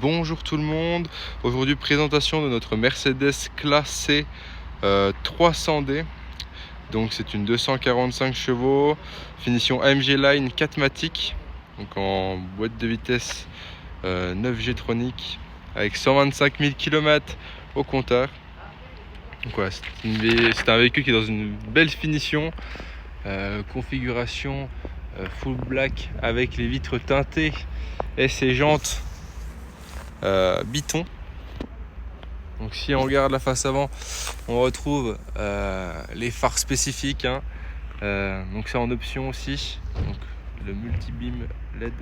Bonjour tout le monde. Aujourd'hui présentation de notre Mercedes classée 300D. Donc c'est une 245 chevaux, finition AMG Line 4matic, donc en boîte de vitesse 9G tronique avec 125 000 km au compteur. Donc voilà, c'est un véhicule qui est dans une belle finition, configuration full black avec les vitres teintées et ses jantes Biton. Donc si on regarde la face avant, on retrouve les phares spécifiques, donc c'est en option aussi, donc le multi-beam LED.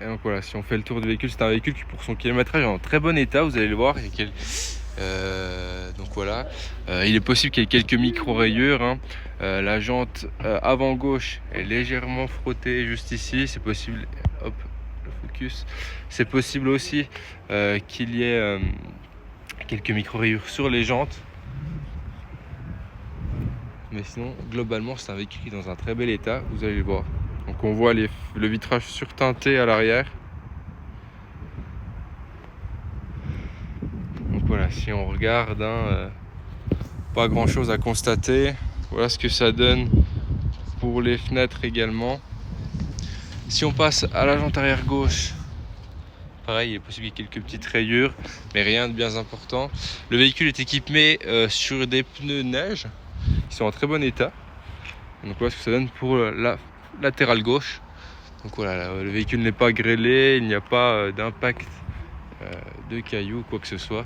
Et donc voilà, si on fait le tour du véhicule, c'est un véhicule qui pour son kilométrage est en très bon état, vous allez le voir. Donc voilà, il est possible qu'il y ait quelques micro-rayures, la jante avant gauche est légèrement frottée juste ici, c'est possible. Hop, le focus. C'est possible aussi qu'il y ait quelques micro-rayures sur les jantes. Mais sinon, globalement, c'est un véhicule qui est dans un très bel état, vous allez le voir. Donc on voit le vitrage surteinté à l'arrière. Donc voilà, si on regarde, pas grand chose à constater. Voilà ce que ça donne pour les fenêtres également. Si on passe à la jante arrière gauche, pareil, il est possible qu'il y ait quelques petites rayures, mais rien de bien important. Le véhicule est équipé sur des pneus neige qui sont en très bon état. Donc voilà ce que ça donne pour la latérale gauche. Donc voilà, le véhicule n'est pas grêlé, il n'y a pas d'impact de cailloux, quoi que ce soit.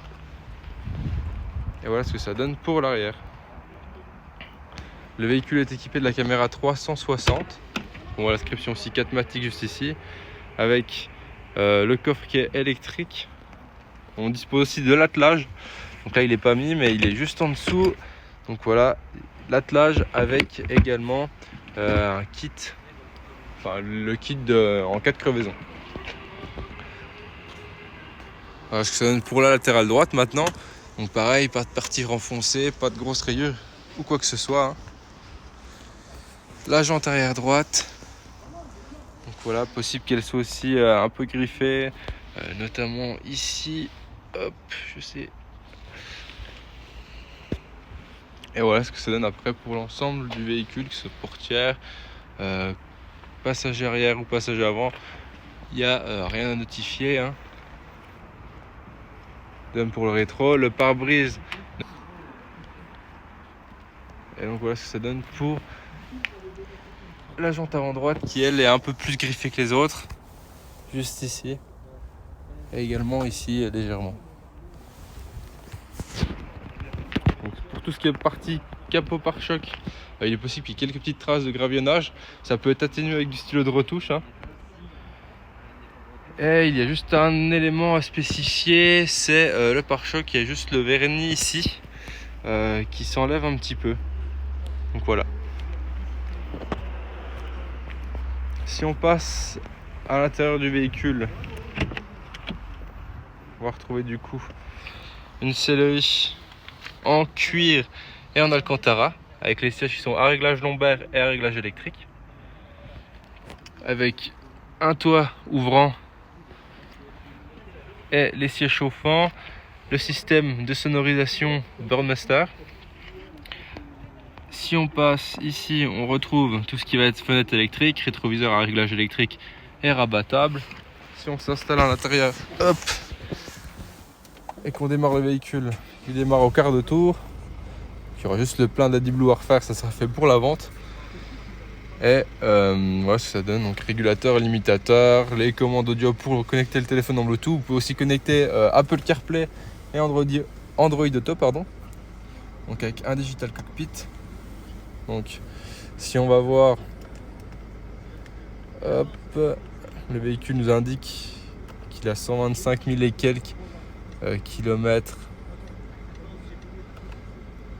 Et voilà ce que ça donne pour l'arrière. Le véhicule est équipé de la caméra 360. On voit l'inscription aussi 4matic juste ici, avec le coffre qui est électrique. On dispose aussi de l'attelage. Donc là il n'est pas mis, mais il est juste en dessous. Donc voilà, l'attelage avec également un kit, le kit en cas de crevaison. Voilà ce que ça donne pour la latérale droite maintenant. Donc pareil, pas de partie renfoncée, pas de grosses rayures ou quoi que ce soit. La jante arrière droite. Donc voilà, possible qu'elle soit aussi un peu griffée, notamment ici. Hop, je sais. Et voilà ce que ça donne après pour l'ensemble du véhicule, que ce soit portière, passager arrière ou passager avant. Il n'y a rien à notifier. Même pour le rétro, le pare-brise. Et donc voilà ce que ça donne pour la jante avant droite qui elle est un peu plus griffée que les autres, juste ici et également ici légèrement. Donc, pour tout ce qui est partie capot pare-choc, il est possible qu'il y ait quelques petites traces de gravionnage, ça peut être atténué avec du stylo de retouche. Et il y a juste un élément à spécifier, c'est le pare-choc, il y a juste le vernis ici qui s'enlève un petit peu. Donc voilà. Si on passe à l'intérieur du véhicule, on va retrouver du coup une sellerie en cuir et en alcantara avec les sièges qui sont à réglage lombaire et à réglage électrique, avec un toit ouvrant et les sièges chauffants, le système de sonorisation Burmester. Si on passe ici, on retrouve tout ce qui va être fenêtre électrique, rétroviseur à réglage électrique et rabattable. Si on s'installe à l'intérieur, hop, et qu'on démarre le véhicule, il démarre au quart de tour. Il y aura juste le plein d'AdBlue à refaire, ça sera fait pour la vente. Et voilà ce que ça donne, donc régulateur, limitateur, les commandes audio pour connecter le téléphone en Bluetooth. Vous pouvez aussi connecter Apple CarPlay et Android Auto, donc avec un digital cockpit. Donc si on va voir, hop, le véhicule nous indique qu'il a 125 000 et quelques kilomètres.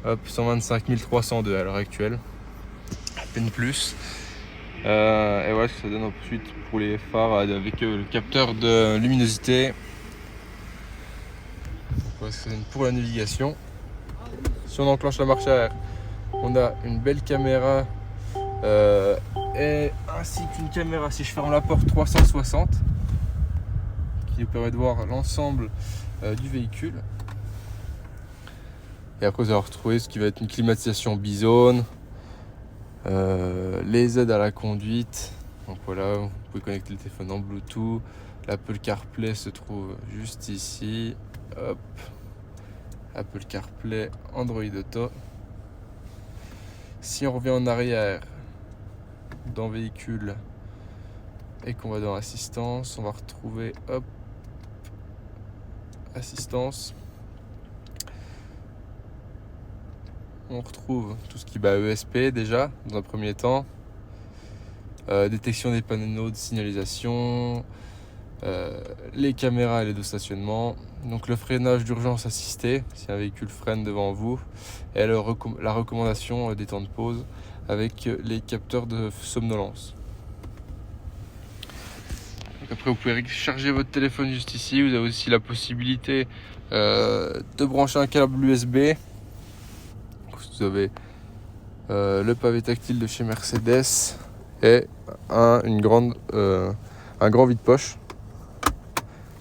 Hop, 125 302 à l'heure actuelle, à peine plus. Et voilà ce que ça donne ensuite pour les phares avec le capteur de luminosité. Voilà ce que ça donne pour la navigation. Si on enclenche la marche arrière, on a une belle caméra et ainsi qu'une caméra, si je ferme la porte, 360 qui nous permet de voir l'ensemble du véhicule. Et après vous allez retrouver ce qui va être une climatisation bizone, les aides à la conduite. Donc voilà, vous pouvez connecter le téléphone en Bluetooth. L'Apple CarPlay se trouve juste ici. Hop, Apple CarPlay, Android Auto. Si on revient en arrière dans véhicule et qu'on va dans assistance, on va retrouver hop, assistance. On retrouve tout ce qui est ESP déjà dans un premier temps, détection des panneaux de signalisation, les caméras et les deux stationnements, donc le freinage d'urgence assisté si un véhicule freine devant vous, et la recommandation des temps de pause avec les capteurs de somnolence. Donc après vous pouvez charger votre téléphone juste ici. Vous avez aussi la possibilité de brancher un câble USB. Vous avez le pavé tactile de chez Mercedes et un grand vide-poche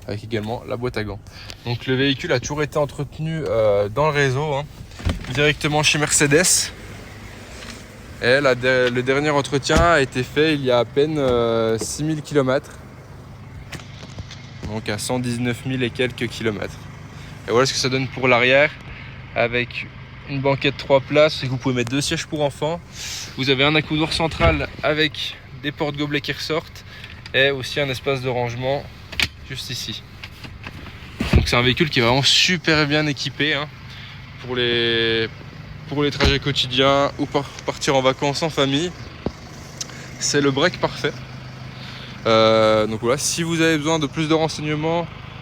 avec également la boîte à gants. Donc le véhicule a toujours été entretenu dans le réseau, directement chez Mercedes. Et le dernier entretien a été fait il y a à peine 6000 km. Donc à 119 000 et quelques kilomètres. Et voilà ce que ça donne pour l'arrière, avec une banquette 3 places et que vous pouvez mettre 2 sièges pour enfants. Vous avez un accoudoir central avec des porte-gobelets qui ressortent et aussi un espace de rangement juste ici. Donc c'est un véhicule qui est vraiment super bien équipé pour les trajets quotidiens ou pour partir en vacances en famille. C'est le break parfait. Donc voilà, si vous avez besoin de plus de renseignements,